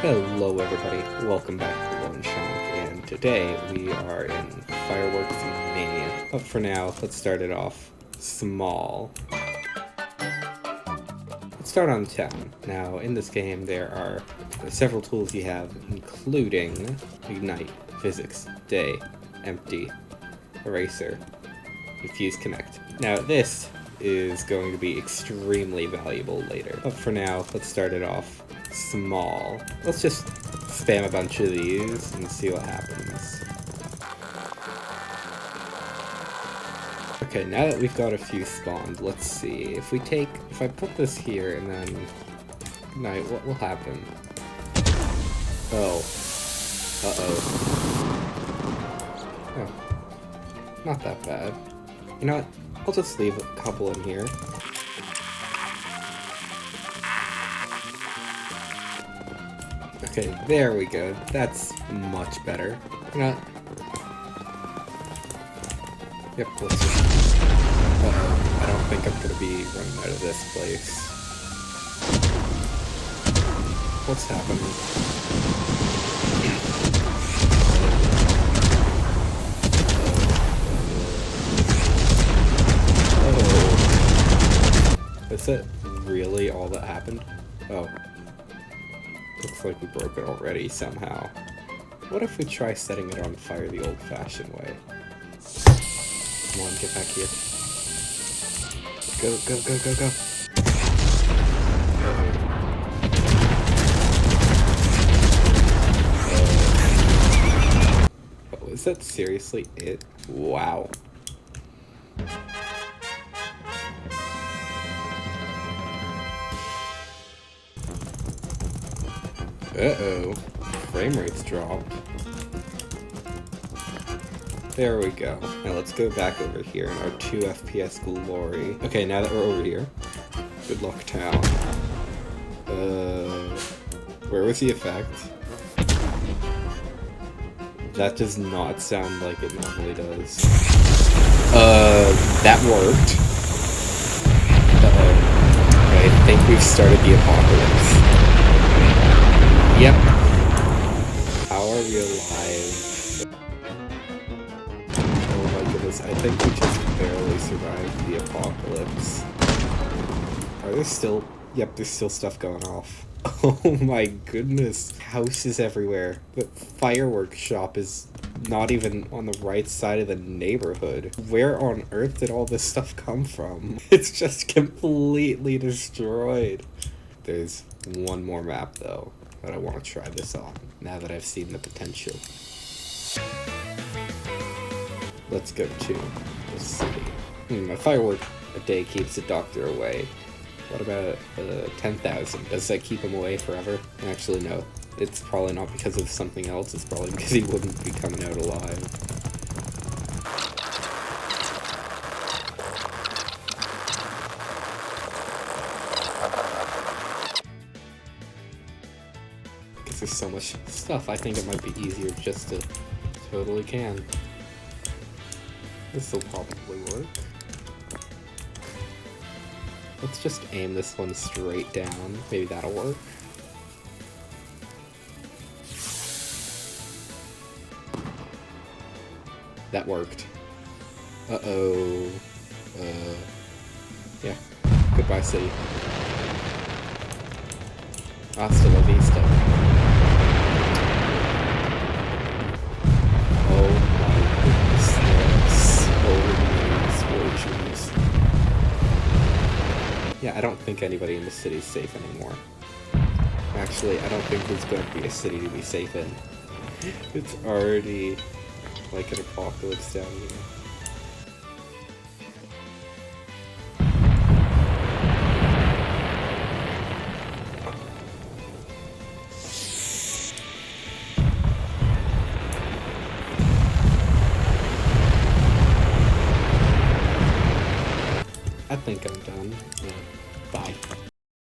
Hello everybody, welcome back to Lone Chunk, and today we are in Fireworks Mania. But for now, let's start it off small. Let's start on town. Now, in this game there are several tools you have, including Ignite, Physics, Day, Empty, Eraser, Fuse Connect. Now this is going to be extremely valuable later. But for now, let's start it off small. Let's just spam a bunch of these and see what happens. Okay, now that we've got a few spawned, let's see. If I put this here and then ignite, what will happen? Oh. Oh. Not that bad. You know what? I'll just leave a couple in here. Okay, there we go. That's much better. You know what? Yep, let's just... Uh-oh. I don't think I'm gonna be running out of this place. What's happening? Is that really all that happened? Oh. Looks like we broke it already somehow. What if we try setting it on fire the old-fashioned way? Come on, get back here. Go, go, go, go, go. Oh, is that seriously it? Wow. Uh-oh. Frame rate's dropped. There we go. Now let's go back over here in our 2 FPS glory. Okay, now that we're over here. Good luck, town. Where was the effect? That does not sound like it normally does. That worked. Uh-oh. Okay, I think we've started the apocalypse. Yep. How are we alive? Oh my goodness, I think we just barely survived the apocalypse. Are there still... Yep, there's still stuff going off. Oh my goodness. Houses everywhere. The fireworks shop is not even on the right side of the neighborhood. Where on earth did all this stuff come from? It's just completely destroyed. There's one more map though that I want to try this on, now that I've seen the potential. Let's go to the city. A firework a day keeps the doctor away. What about 10,000? Does that keep him away forever? Actually, no. It's probably not because of something else, it's probably because he wouldn't be coming out alive. There's so much stuff, I think it might be easier just to totally can. This will probably work. Let's just aim this one straight down. Maybe that'll work. That worked. Uh-oh. Yeah. Goodbye, city. Hasta la vista. Yeah, I don't think anybody in the city is safe anymore. Actually, I don't think there's going to be a city to be safe in. It's already like an apocalypse down here. I think I'm done. Yeah. Bye.